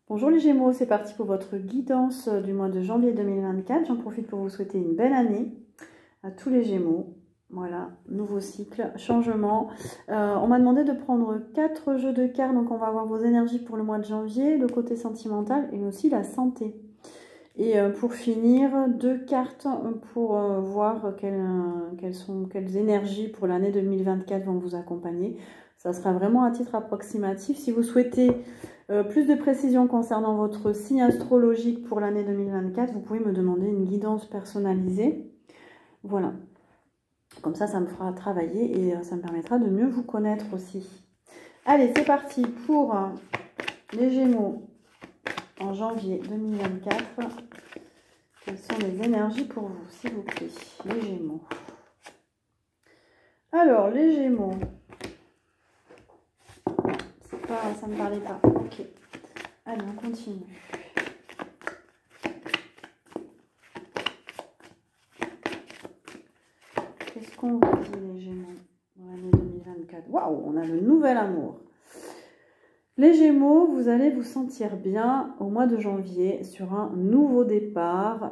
Bonjour les Gémeaux, c'est parti pour votre guidance du mois de janvier 2024. J'en profite pour vous souhaiter une belle année à tous les Gémeaux. Voilà, nouveau cycle, changement. On m'a demandé de prendre 4 jeux de cartes, donc on va avoir vos énergies pour le mois de janvier, le côté sentimental et aussi la santé. Et pour finir, 2 cartes pour voir quelles énergies pour l'année 2024 vont vous accompagner. Ça sera vraiment à titre approximatif. Si vous souhaitez plus de précision concernant votre signe astrologique pour l'année 2024, vous pouvez me demander une guidance personnalisée. Voilà. Comme ça, ça me fera travailler et ça me permettra de mieux vous connaître aussi. Allez, c'est parti pour les Gémeaux en janvier 2024. Quelles sont les énergies pour vous, s'il vous plaît, les Gémeaux? Alors, les Gémeaux. Ça ne me parlait pas. Ok. Allez, on continue. Qu'est-ce qu'on vous dit, les Gémeaux, dans l'année 2024? Waouh, on a le nouvel amour. Les Gémeaux, vous allez vous sentir bien au mois de janvier sur un nouveau départ,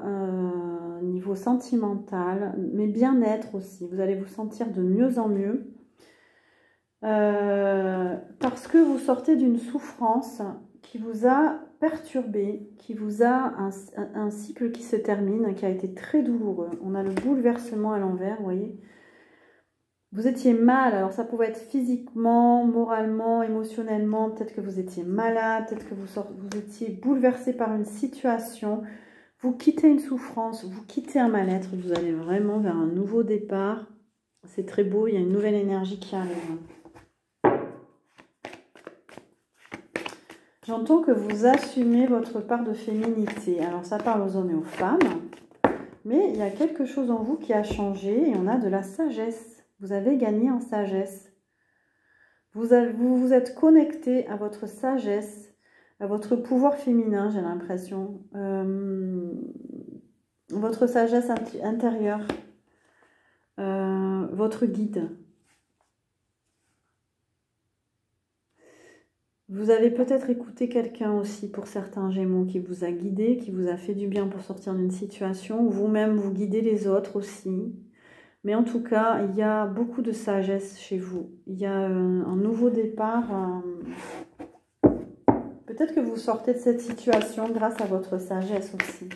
niveau sentimental, mais bien-être aussi. Vous allez vous sentir de mieux en mieux. Parce que vous sortez d'une souffrance qui vous a perturbé, qui vous a un cycle qui se termine, qui a été très douloureux. On a le bouleversement à l'envers, vous voyez. Vous étiez mal, alors ça pouvait être physiquement, moralement, émotionnellement, peut-être que vous étiez malade, peut-être que vous étiez bouleversé par une situation. Vous quittez une souffrance, vous quittez un mal-être, vous allez vraiment vers un nouveau départ. C'est très beau, il y a une nouvelle énergie qui arrive. J'entends que vous assumez votre part de féminité. Alors, ça parle aux hommes et aux femmes. Mais il y a quelque chose en vous qui a changé et on a de la sagesse. Vous avez gagné en sagesse. Vous vous êtes connecté à votre sagesse, à votre pouvoir féminin, j'ai l'impression. Votre sagesse intérieure. Votre guide. Vous avez peut-être écouté quelqu'un aussi pour certains Gémeaux qui vous a guidé, qui vous a fait du bien pour sortir d'une situation, ou vous-même vous guidez les autres aussi. Mais en tout cas, il y a beaucoup de sagesse chez vous. Il y a un nouveau départ. Peut-être que vous sortez de cette situation grâce à votre sagesse aussi.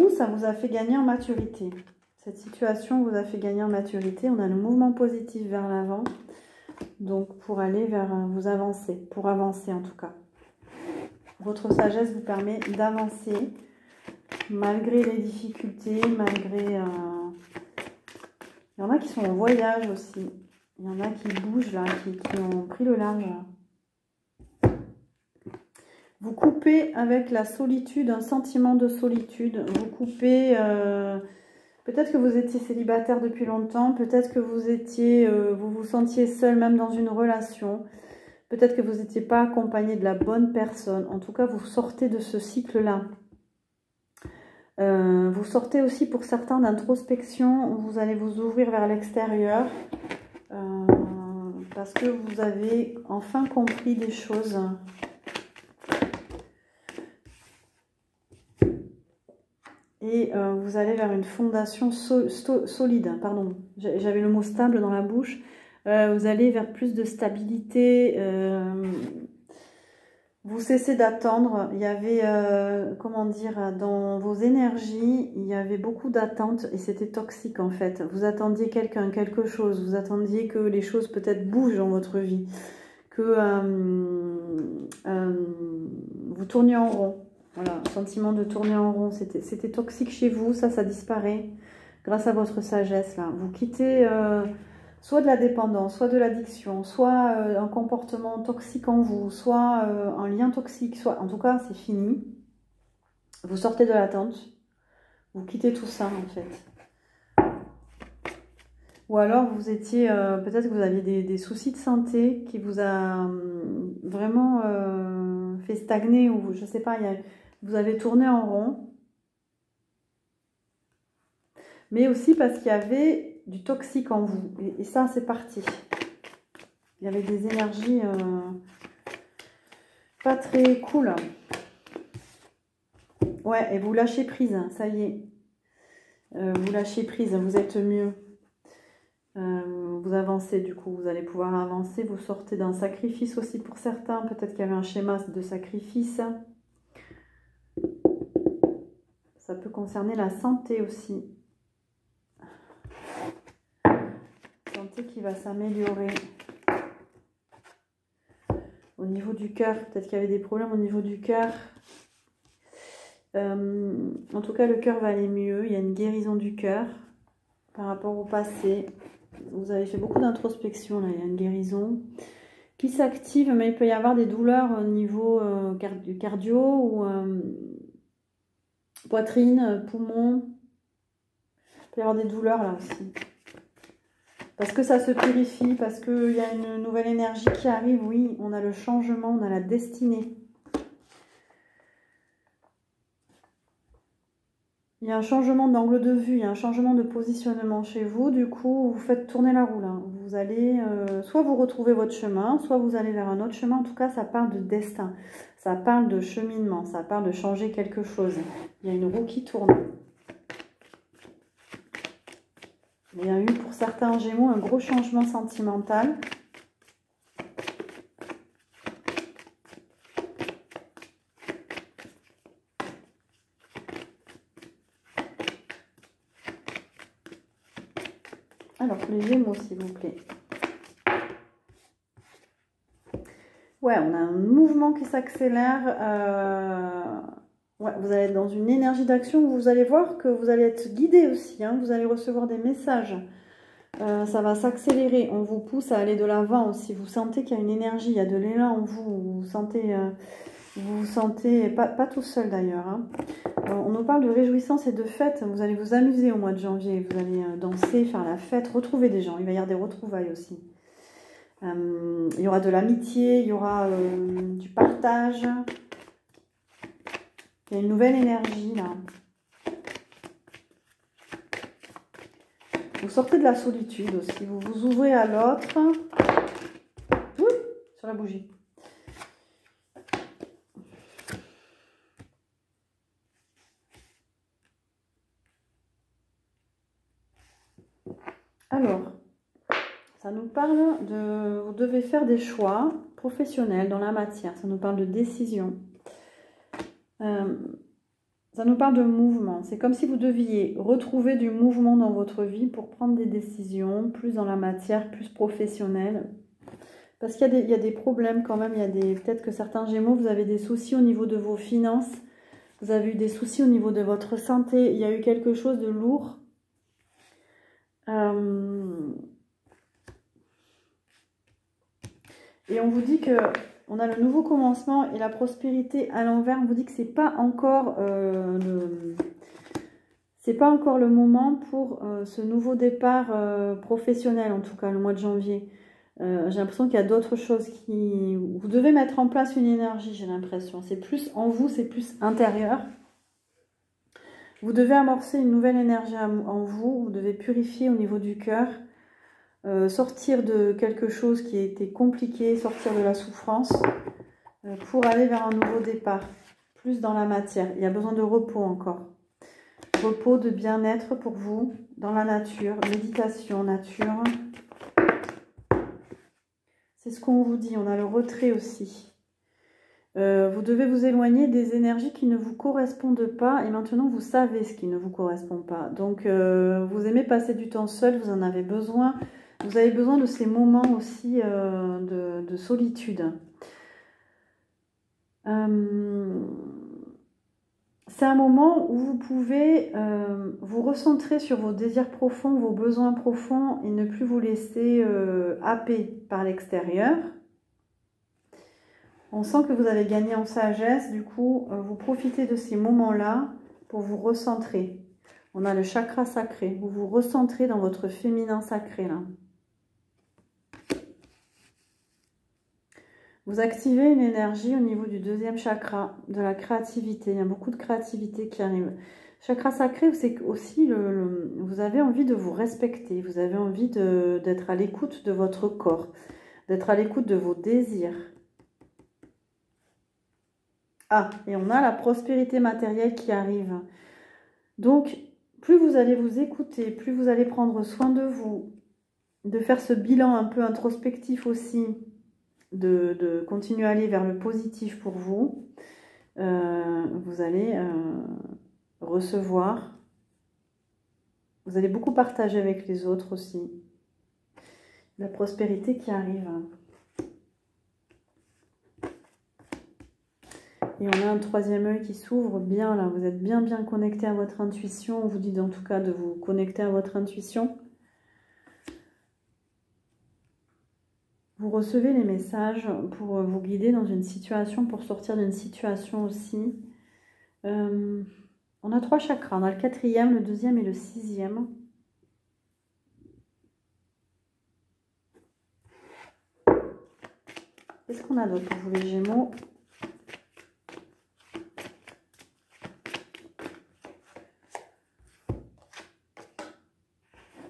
Ou ça vous a fait gagner en maturité. Cette situation vous a fait gagner en maturité. On a le mouvement positif vers l'avant. Donc, pour aller vers vous avancer, pour avancer en tout cas. Votre sagesse vous permet d'avancer malgré les difficultés, malgré... Il y en a qui sont en voyage aussi. Il y en a qui bougent là, qui ont pris le large. Vous coupez avec la solitude, un sentiment de solitude. Vous coupez... Peut-être que vous étiez célibataire depuis longtemps, peut-être que vous vous sentiez seul même dans une relation, peut-être que vous n'étiez pas accompagné de la bonne personne. En tout cas, vous sortez de ce cycle-là. Vous sortez aussi pour certains d'introspection, vous allez vous ouvrir vers l'extérieur parce que vous avez enfin compris des choses. Et vous allez vers une fondation solide, pardon, j'avais le mot stable dans la bouche. Vous allez vers plus de stabilité, vous cessez d'attendre. Il y avait, comment dire, dans vos énergies, il y avait beaucoup d'attentes et c'était toxique en fait. Vous attendiez quelqu'un, quelque chose, vous attendiez que les choses peut-être bougent dans votre vie, que vous tourniez en rond. Voilà, sentiment de tourner en rond, c'était toxique chez vous, ça disparaît grâce à votre sagesse là. Vous quittez soit de la dépendance, soit de l'addiction, soit un comportement toxique en vous, soit un lien toxique, soit en tout cas c'est fini. Vous sortez de l'attente, vous quittez tout ça en fait. Ou alors vous étiez, peut-être que vous aviez des soucis de santé qui vous a vraiment fait stagner ou je sais pas, vous avez tourné en rond, mais aussi parce qu'il y avait du toxique en vous. Et ça, c'est parti. Il y avait des énergies pas très cool. Ouais, et vous lâchez prise, ça y est. Vous lâchez prise, vous êtes mieux. Vous avancez du coup, vous allez pouvoir avancer. Vous sortez d'un sacrifice aussi pour certains. Peut-être qu'il y avait un schéma de sacrifice. Ça peut concerner la santé aussi. Santé qui va s'améliorer. Au niveau du cœur, peut-être qu'il y avait des problèmes au niveau du cœur. En tout cas, le cœur va aller mieux. Il y a une guérison du cœur par rapport au passé. Vous avez fait beaucoup d'introspection, là. Il y a une guérison qui s'active, mais il peut y avoir des douleurs au niveau du cardio ou poitrine, poumon. Il peut y avoir des douleurs là aussi. Parce que ça se purifie, parce qu'il y a une nouvelle énergie qui arrive. Oui, on a le changement, on a la destinée. Il y a un changement d'angle de vue, il y a un changement de positionnement chez vous. Du coup, vous faites tourner la roue. Là. Vous allez, soit vous retrouvez votre chemin, soit vous allez vers un autre chemin. En tout cas, ça parle de destin. Ça parle de cheminement. Ça parle de changer quelque chose. Il y a une roue qui tourne. Il y a eu pour certains Gémeaux un gros changement sentimental. Alors, les Gémeaux, s'il vous plaît. Ouais, on a un mouvement qui s'accélère. Ouais, vous allez être dans une énergie d'action où vous allez voir que vous allez être guidé aussi. Hein, vous allez recevoir des messages. Ça va s'accélérer. On vous pousse à aller de l'avant aussi. Vous sentez qu'il y a une énergie, il y a de l'élan en vous. Vous vous sentez pas tout seul d'ailleurs. Hein. On nous parle de réjouissance et de fête. Vous allez vous amuser au mois de janvier. Vous allez danser, faire la fête, retrouver des gens. Il va y avoir des retrouvailles aussi. Il y aura de l'amitié, il y aura du partage. Il y a une nouvelle énergie là. Vous sortez de la solitude aussi. Vous vous ouvrez à l'autre. Oui, sur la bougie. Alors, ça nous parle de... Vous devez faire des choix professionnels dans la matière. Ça nous parle de décision. Ça nous parle de mouvement. C'est comme si vous deviez retrouver du mouvement dans votre vie pour prendre des décisions, plus dans la matière, plus professionnelle. Parce qu'il y a des problèmes quand même. Peut-être que certains Gémeaux, vous avez des soucis au niveau de vos finances. Vous avez eu des soucis au niveau de votre santé. Il y a eu quelque chose de lourd. Et on vous dit que on a le nouveau commencement et la prospérité à l'envers. On vous dit que c'est pas encore le moment pour ce nouveau départ professionnel, en tout cas le mois de janvier. J'ai l'impression qu'il y a d'autres choses qui... Vous devez mettre en place une énergie, j'ai l'impression. C'est plus en vous, c'est plus intérieur. Vous devez amorcer une nouvelle énergie en vous. Vous devez purifier au niveau du cœur. Sortir de quelque chose qui était compliqué, sortir de la souffrance pour aller vers un nouveau départ, plus dans la matière. Il y a besoin de repos encore. Repos, de bien-être pour vous, dans la nature, méditation, nature. C'est ce qu'on vous dit, on a le retrait aussi. Vous devez vous éloigner des énergies qui ne vous correspondent pas et maintenant vous savez ce qui ne vous correspond pas. Donc vous aimez passer du temps seul, vous en avez besoin. Vous avez besoin de ces moments aussi de solitude. C'est un moment où vous pouvez vous recentrer sur vos désirs profonds, vos besoins profonds et ne plus vous laisser happer par l'extérieur. On sent que vous avez gagné en sagesse, du coup, vous profitez de ces moments-là pour vous recentrer. On a le chakra sacré, vous vous recentrez dans votre féminin sacré là. Vous activez une énergie au niveau du deuxième chakra, de la créativité. Il y a beaucoup de créativité qui arrive. Chakra sacré, c'est aussi vous avez envie de vous respecter. Vous avez envie d'être à l'écoute de votre corps, d'être à l'écoute de vos désirs. Ah, et on a la prospérité matérielle qui arrive. Donc, plus vous allez vous écouter, plus vous allez prendre soin de vous, de faire ce bilan un peu introspectif aussi, de continuer à aller vers le positif pour vous, vous allez recevoir, vous allez beaucoup partager avec les autres aussi. La prospérité qui arrive. Et on a un troisième œil qui s'ouvre bien là. Vous êtes bien connecté à votre intuition. On vous dit en tout cas de vous connecter à votre intuition. Vous recevez les messages pour vous guider dans une situation, pour sortir d'une situation aussi. On a 3 chakras. On a le 4e, le 2e et le 6e. Qu'est-ce qu'on a d'autre pour vous les Gémeaux?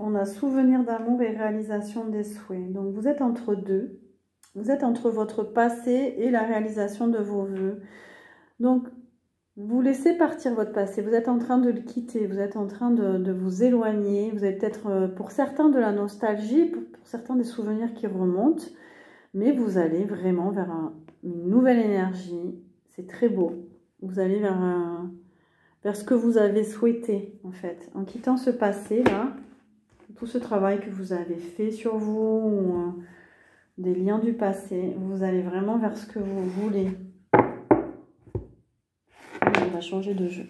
On a souvenir d'amour et réalisation des souhaits. Donc vous êtes entre deux. Vous êtes entre votre passé et la réalisation de vos vœux. Donc vous laissez partir votre passé. Vous êtes en train de le quitter. Vous êtes en train de vous éloigner. Vous avez peut-être pour certains de la nostalgie, pour certains des souvenirs qui remontent. Mais vous allez vraiment vers une nouvelle énergie. C'est très beau. Vous allez vers ce que vous avez souhaité en fait. En quittant ce passé là. Tout ce travail que vous avez fait sur vous, ou, des liens du passé, vous allez vraiment vers ce que vous voulez. On va changer de jeu.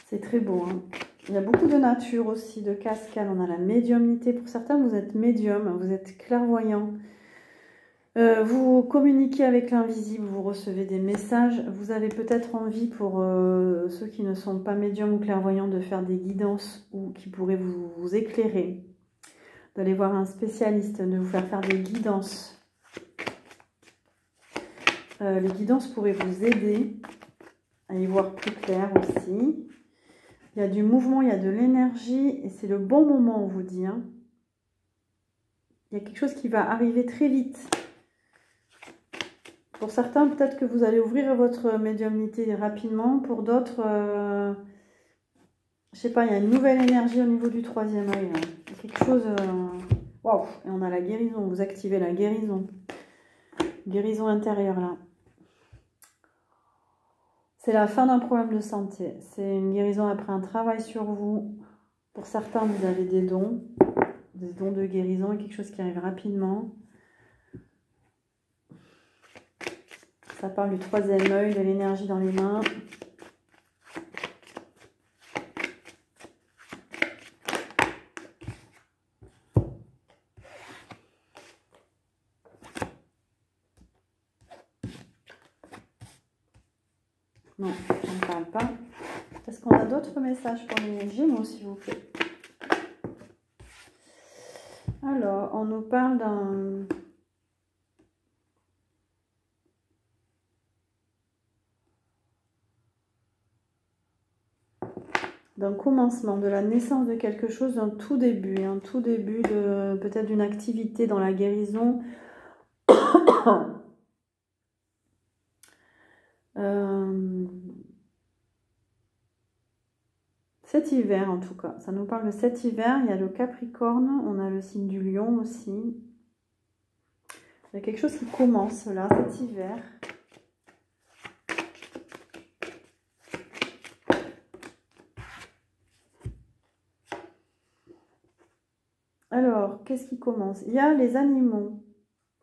C'est très beau. Hein. Il y a beaucoup de nature aussi, de cascade. On a la médiumnité. Pour certains, vous êtes médium, vous êtes clairvoyant. Vous communiquez avec l'invisible, vous recevez des messages. Vous avez peut-être envie, pour ceux qui ne sont pas médiums ou clairvoyants, de faire des guidances ou qui pourraient vous éclairer. D'aller voir un spécialiste, de vous faire des guidances. Les guidances pourraient vous aider à y voir plus clair aussi. Il y a du mouvement, il y a de l'énergie et c'est le bon moment, on vous dit. Hein. Il y a quelque chose qui va arriver très vite. Pour certains, peut-être que vous allez ouvrir votre médiumnité rapidement. Pour d'autres, je sais pas, il y a une nouvelle énergie au niveau du 3e œil. Il y a quelque chose... Waouh! Et on a la guérison. Vous activez la guérison. Guérison intérieure, là. C'est la fin d'un problème de santé. C'est une guérison après un travail sur vous. Pour certains, vous avez des dons de guérison et quelque chose qui arrive rapidement. Ça parle du 3e œil, de l'énergie dans les mains. Non, on ne parle pas. Est-ce qu'on a d'autres messages pour les Gémeaux, s'il vous plaît? Alors, on nous parle d'un commencement, de la naissance de quelque chose, d'un tout début de peut-être d'une activité dans la guérison. Cet hiver en tout cas, ça nous parle de cet hiver. Il y a le Capricorne, on a le signe du Lion aussi. Il y a quelque chose qui commence là cet hiver. Alors, qu'est-ce qui commence? Il y a les animaux.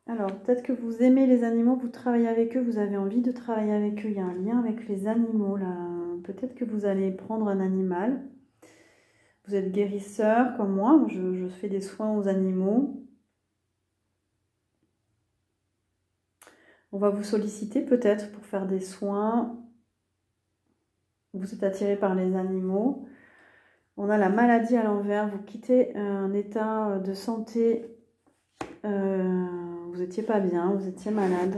Alors, peut-être que vous aimez les animaux, vous travaillez avec eux, vous avez envie de travailler avec eux. Il y a un lien avec les animaux là. Peut-être que vous allez prendre un animal. Vous êtes guérisseur comme moi, je fais des soins aux animaux. On va vous solliciter peut-être pour faire des soins. Vous êtes attiré par les animaux. On a la maladie à l'envers. Vous quittez un état de santé. Vous n'étiez pas bien, vous étiez malade.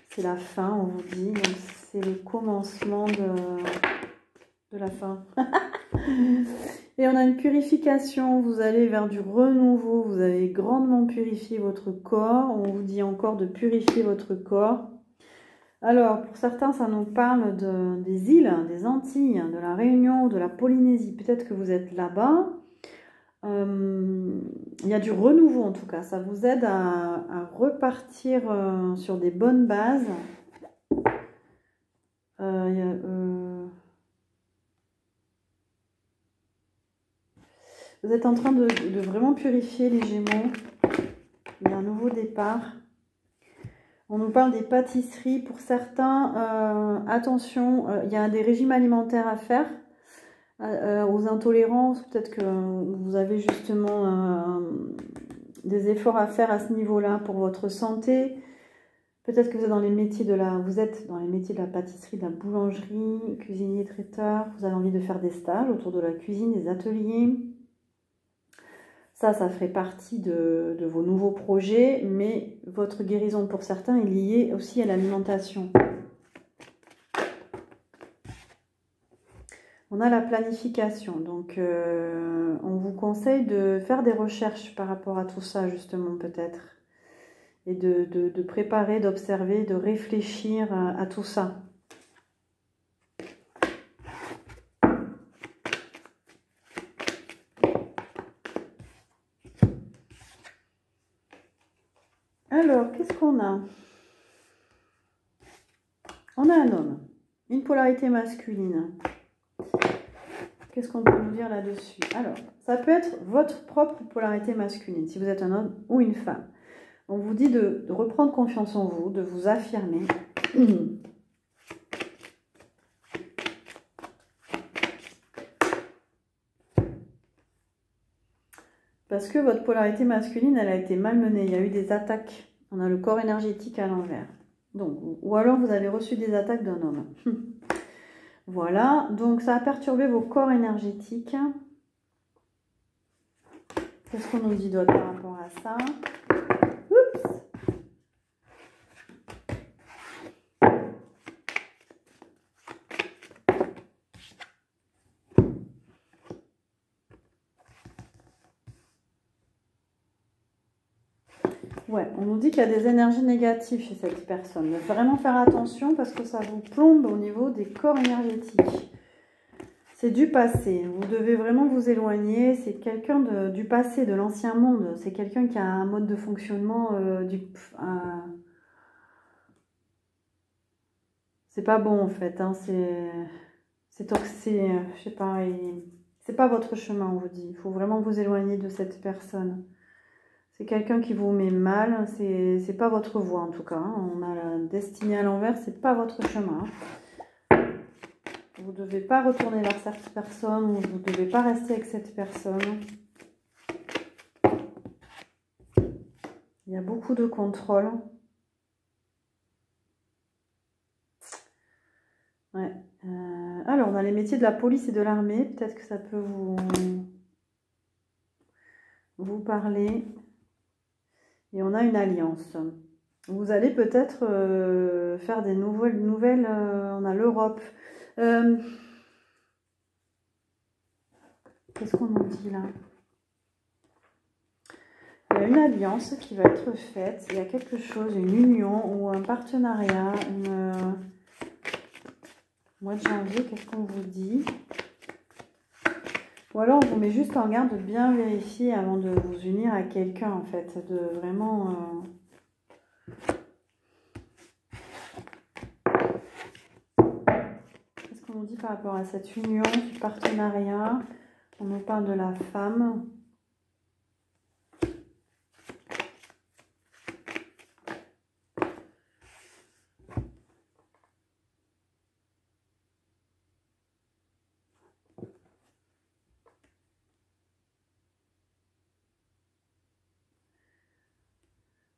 C'est la fin, on vous dit. Donc c'est le commencement de la fin. Et on a une purification, vous allez vers du renouveau, vous allez grandement purifier votre corps. On vous dit encore de purifier votre corps. Alors, pour certains, ça nous parle des îles, des Antilles, de la Réunion, de la Polynésie. Peut-être que vous êtes là-bas. Il y a du renouveau en tout cas. Ça vous aide à repartir sur des bonnes bases. Vous êtes en train de vraiment purifier les Gémeaux. Il y a un nouveau départ. On nous parle des pâtisseries. Pour certains, attention, il y a des régimes alimentaires à faire. Aux intolérances, peut-être que vous avez justement des efforts à faire à ce niveau-là pour votre santé. Peut-être que vous êtes dans les métiers de la pâtisserie, de la boulangerie, cuisinier, traiteur. Vous avez envie de faire des stages autour de la cuisine, des ateliers. Ça ferait partie de vos nouveaux projets, mais votre guérison pour certains est liée aussi à l'alimentation. On a la planification, donc on vous conseille de faire des recherches par rapport à tout ça justement peut-être. Et de préparer, d'observer, de réfléchir à tout ça. Alors, qu'est-ce qu'on a? On a un homme, une polarité masculine. Qu'est-ce qu'on peut nous dire là-dessus? Alors, ça peut être votre propre polarité masculine, si vous êtes un homme ou une femme. On vous dit de reprendre confiance en vous, de vous affirmer. Parce que votre polarité masculine, elle a été malmenée. Il y a eu des attaques. On a le corps énergétique à l'envers. Donc, ou alors vous avez reçu des attaques d'un homme. Voilà. Donc, ça a perturbé vos corps énergétiques. Qu'est-ce qu'on nous dit d'autre par rapport à ça? Oups! Ouais, on nous dit qu'il y a des énergies négatives chez cette personne. Il faut vraiment faire attention parce que ça vous plombe au niveau des corps énergétiques. C'est du passé. Vous devez vraiment vous éloigner. C'est quelqu'un du passé, de l'ancien monde. C'est quelqu'un qui a un mode de fonctionnement c'est pas bon en fait. Hein. C'est toxique. Je sais pas. C'est pas votre chemin, on vous dit. Il faut vraiment vous éloigner de cette personne. C'est quelqu'un qui vous met mal, c'est pas votre voie en tout cas. Hein. On a la destinée à l'envers, c'est pas votre chemin. Vous ne devez pas retourner vers cette personne, ou vous ne devez pas rester avec cette personne. Il y a beaucoup de contrôle. Ouais. Alors, on a les métiers de la police et de l'armée. Peut-être que ça peut vous parler. Et on a une alliance. Vous allez peut-être faire des nouvelles on a l'Europe. Qu'est-ce qu'on nous dit là? Il y a une alliance qui va être faite. Il y a quelque chose, une union ou un partenariat. Mois de janvier, qu'est-ce qu'on vous dit? Ou alors on vous met juste en garde de bien vérifier avant de vous unir à quelqu'un en fait. De vraiment... Qu'est-ce qu'on nous dit par rapport à cette union, ce partenariat? On nous parle de la femme.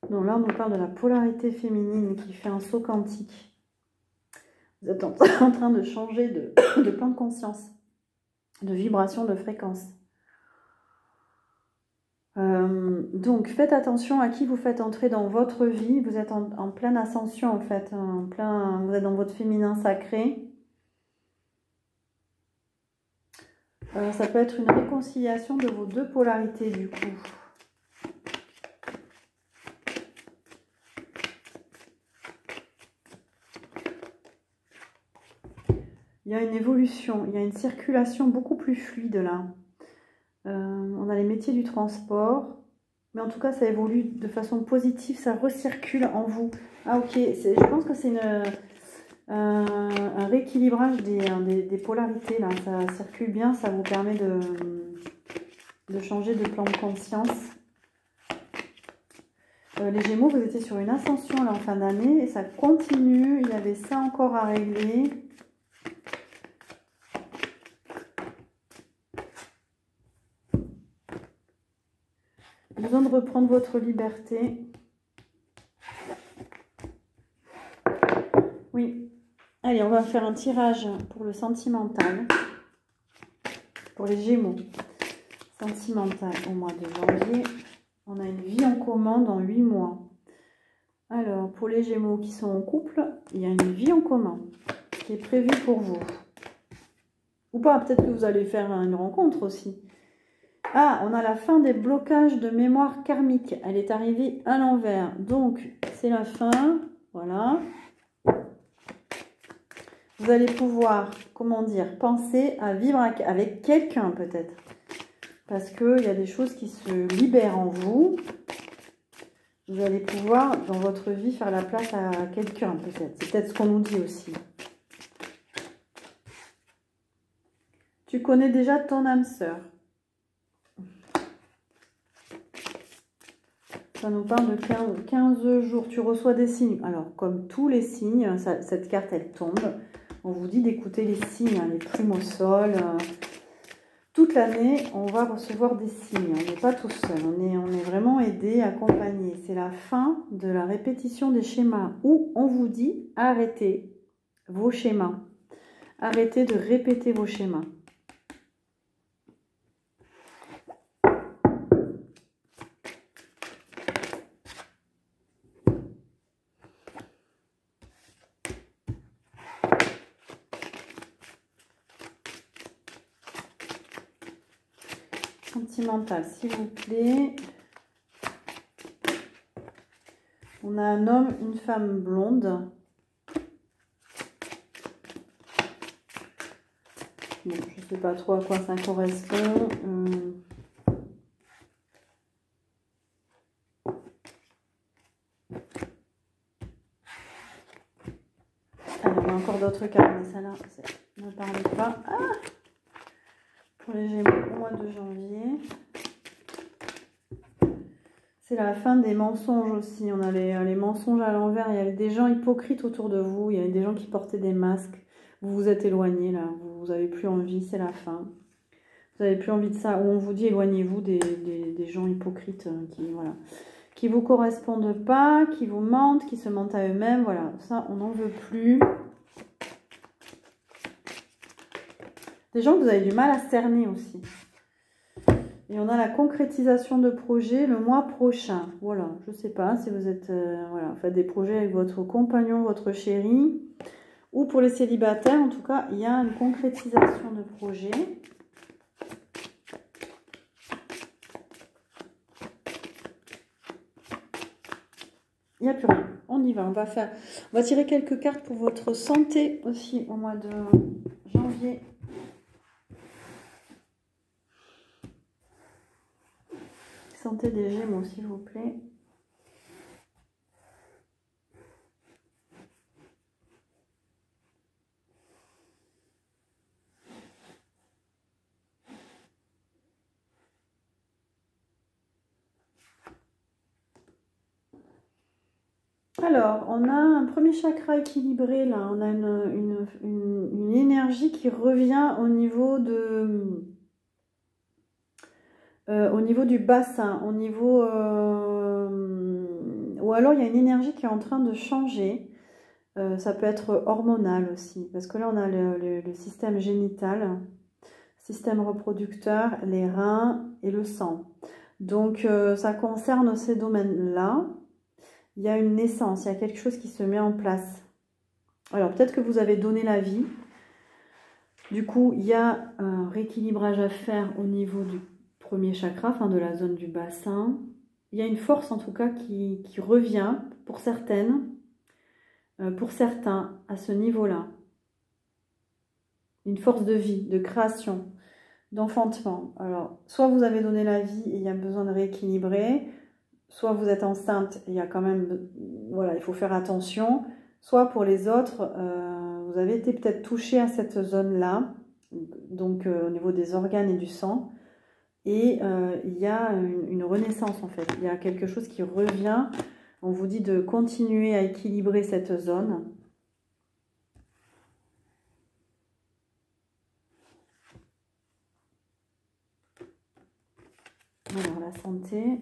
Donc là, on nous parle de la polarité féminine qui fait un saut quantique. Vous êtes en train de changer de plan de conscience, de vibration, de fréquence. Donc, faites attention à qui vous faites entrer dans votre vie. Vous êtes en pleine ascension, en fait. Vous êtes dans votre féminin sacré. Ça peut être une réconciliation de vos deux polarités du coup. Il y a une évolution, il y a une circulation beaucoup plus fluide là. On a les métiers du transport, mais en tout cas ça évolue de façon positive, ça recircule en vous. Ah ok, je pense que c'est un rééquilibrage des polarités là, ça circule bien, ça vous permet de changer de plan de conscience. Les Gémeaux, vous étiez sur une ascension là en fin d'année et ça continue, il y avait ça encore à régler. Besoin de reprendre votre liberté. Oui. Allez, on va faire un tirage pour le sentimental. Pour les Gémeaux. Sentimental au mois de janvier. On a une vie en commun dans 8 mois. Alors, pour les Gémeaux qui sont en couple, il y a une vie en commun qui est prévue pour vous. Ou pas, peut-être que vous allez faire une rencontre aussi. Ah, on a la fin des blocages de mémoire karmique. Elle est arrivée à l'envers. Donc, c'est la fin. Voilà. Vous allez pouvoir, comment dire, penser à vivre avec quelqu'un peut-être. Parce qu'il y a des choses qui se libèrent en vous. Vous allez pouvoir, dans votre vie, faire la place à quelqu'un peut-être. C'est peut-être ce qu'on nous dit aussi. Tu connais déjà ton âme sœur. Ça nous parle de 15 jours. Tu reçois des signes. Alors, comme tous les signes, cette carte, elle tombe. On vous dit d'écouter les signes, les plumes au sol. Toute l'année, on va recevoir des signes. On n'est pas tout seul. On est vraiment aidé, accompagné. C'est la fin de la répétition des schémas où on vous dit arrêtez vos schémas. Arrêtez de répéter vos schémas. Sentimental, s'il vous plaît. On a un homme, une femme blonde. Bon, je ne sais pas trop à quoi ça correspond. Alors, on a encore d'autres cartes, mais celle-là, ne parlez pas. Ah, pour les Gémeaux au mois de janvier. C'est la fin des mensonges aussi. On a les mensonges à l'envers. Il y a des gens hypocrites autour de vous. Il y a des gens qui portaient des masques. Vous vous êtes éloigné là. Vous n'avez plus envie. C'est la fin. Vous n'avez plus envie de ça. Ou on vous dit éloignez-vous des gens hypocrites qui vous correspondent pas, qui vous mentent, qui se mentent à eux-mêmes. Voilà, ça on n'en veut plus. Des gens que vous avez du mal à cerner aussi. Et on a la concrétisation de projets le mois prochain. Voilà, je ne sais pas si vous êtes... faites des projets avec votre compagnon, votre chéri. Ou pour les célibataires, en tout cas, il y a une concrétisation de projet. Il n'y a plus rien. On y va. On va tirer quelques cartes pour votre santé aussi au mois de janvier. Santé des Gémeaux, s'il vous plaît. Alors, on a un premier chakra équilibré, là. On a une énergie qui revient au niveau du bassin, au niveau... ou alors, il y a une énergie qui est en train de changer. Ça peut être hormonal aussi, parce que là, on a le système génital, système reproducteur, les reins et le sang. Donc, ça concerne ces domaines-là. Il y a une naissance, il y a quelque chose qui se met en place. Alors, peut-être que vous avez donné la vie. Du coup, il y a un rééquilibrage à faire au niveau du premier chakra, enfin de la zone du bassin. Il y a une force en tout cas qui revient pour certaines, pour certains à ce niveau-là. Une force de vie, de création, d'enfantement. Alors, soit vous avez donné la vie et il y a besoin de rééquilibrer, soit vous êtes enceinte et il y a quand même, voilà, il faut faire attention. Soit pour les autres, vous avez été peut-être touché à cette zone-là, donc au niveau des organes et du sang. Et il y a une renaissance en fait, il y a quelque chose qui revient. On vous dit de continuer à équilibrer cette zone. Alors la santé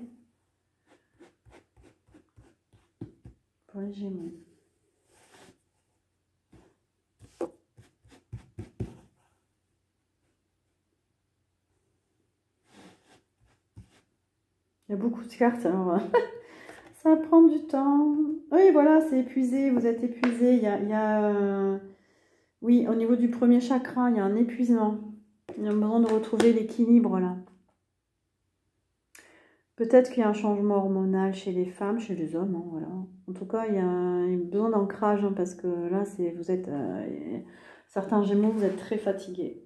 pour les Gémeaux. Il y a beaucoup de cartes, alors ça va prendre du temps. Oui, voilà, c'est épuisé, vous êtes épuisé. Oui, au niveau du premier chakra, il y a un épuisement. Il y a besoin de retrouver l'équilibre là. Peut-être qu'il y a un changement hormonal chez les femmes, chez les hommes, hein, voilà. En tout cas, il y a besoin d'ancrage, hein, parce que là, vous êtes... certains Gémeaux, vous êtes très fatigués.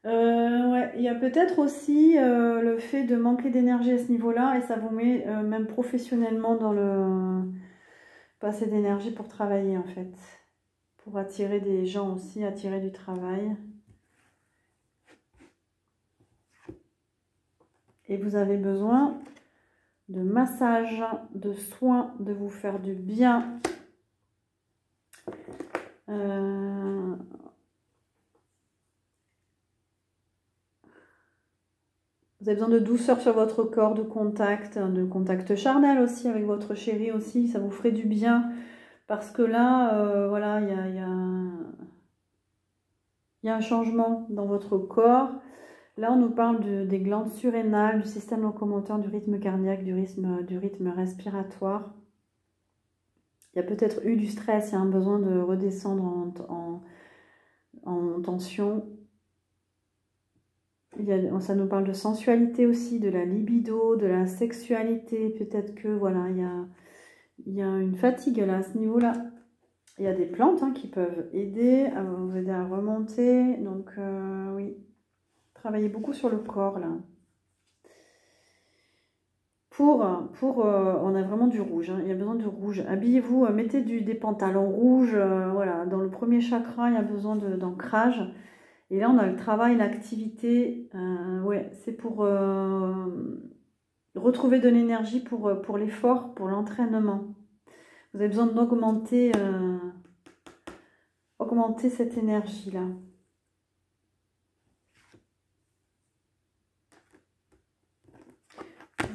Ouais, il y a peut-être aussi le fait de manquer d'énergie à ce niveau-là, et ça vous met même professionnellement dans le... pas assez d'énergie pour travailler, en fait. Pour attirer des gens aussi, attirer du travail. Et vous avez besoin de massage, de soins, de vous faire du bien. Vous avez besoin de douceur sur votre corps, de contact charnel aussi avec votre chéri aussi. Ça vous ferait du bien parce que là, voilà, il y a un changement dans votre corps. Là, on nous parle des glandes surrénales, du système locomoteur, du rythme cardiaque, du rythme respiratoire. Il y a peut-être eu du stress, il y a un besoin de redescendre en tension. Ça nous parle de sensualité aussi, de la libido, de la sexualité. Peut-être que voilà, il y a une fatigue là à ce niveau-là. Il y a des plantes qui peuvent aider, à vous aider à remonter. Donc oui, travaillez beaucoup sur le corps là. On a vraiment du rouge, il y a besoin de rouge. Habillez-vous, mettez des pantalons rouges. Voilà, dans le premier chakra, il y a besoin d'ancrage. Et là, on a le travail, l'activité. Ouais, c'est pour retrouver de l'énergie pour l'effort, pour l'entraînement. Vous avez besoin d'augmenter augmenter cette énergie-là.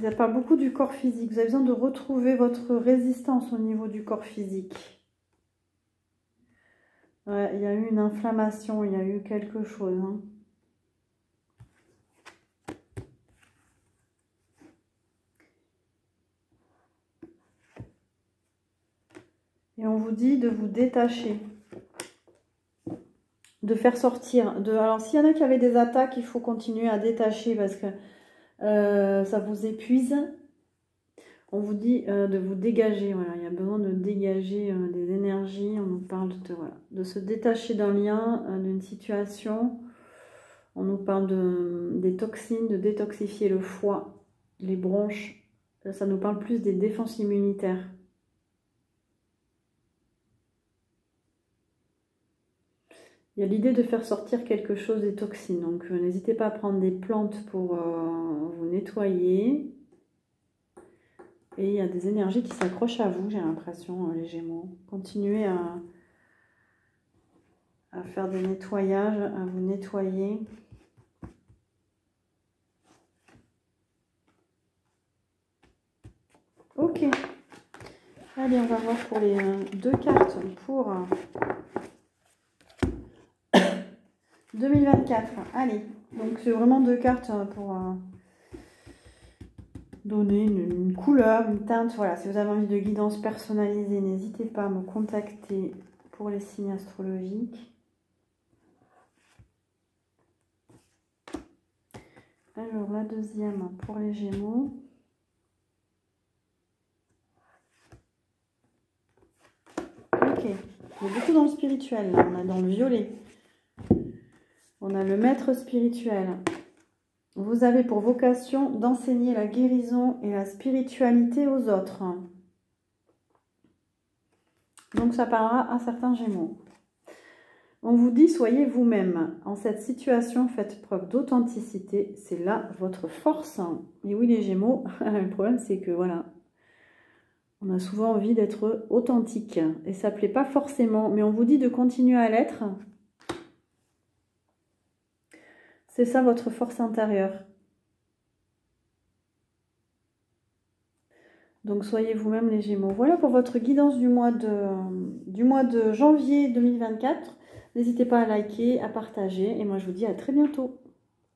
Ça parle beaucoup du corps physique. Vous avez besoin de retrouver votre résistance au niveau du corps physique. Ouais, il y a eu une inflammation, il y a eu quelque chose. Et on vous dit de vous détacher. De faire sortir. Alors, s'il y en a qui avaient des attaques, il faut continuer à détacher parce que ça vous épuise. On vous dit de vous dégager. Voilà, il y a besoin de dégager des énergies. On nous parle de se détacher d'un lien, d'une situation. On nous parle des toxines, de détoxifier le foie, les bronches. Ça nous parle plus des défenses immunitaires. Il y a l'idée de faire sortir quelque chose des toxines. Donc, n'hésitez pas à prendre des plantes pour vous nettoyer. Et il y a des énergies qui s'accrochent à vous, j'ai l'impression, les Gémeaux. Continuez à faire des nettoyages, à vous nettoyer. Ok. Allez, on va voir pour les deux cartes pour 2024. Allez, donc c'est vraiment deux cartes pour donner une couleur, une teinte. Voilà, si vous avez envie de guidance personnalisée, n'hésitez pas à me contacter pour les signes astrologiques. Alors, la deuxième pour les Gémeaux. Ok, il y a beaucoup dans le spirituel, là. On a dans le violet. On a le maître spirituel. Vous avez pour vocation d'enseigner la guérison et la spiritualité aux autres. Donc, ça parlera à certains Gémeaux. On vous dit, soyez vous-même. En cette situation, faites preuve d'authenticité. C'est là votre force. Et oui, les Gémeaux, le problème, c'est que, voilà, on a souvent envie d'être authentique. Et ça ne plaît pas forcément. Mais on vous dit de continuer à l'être. C'est ça, votre force intérieure. Donc, soyez vous-même, les Gémeaux. Voilà pour votre guidance du mois de janvier 2024. N'hésitez pas à liker, à partager. Et moi, je vous dis à très bientôt.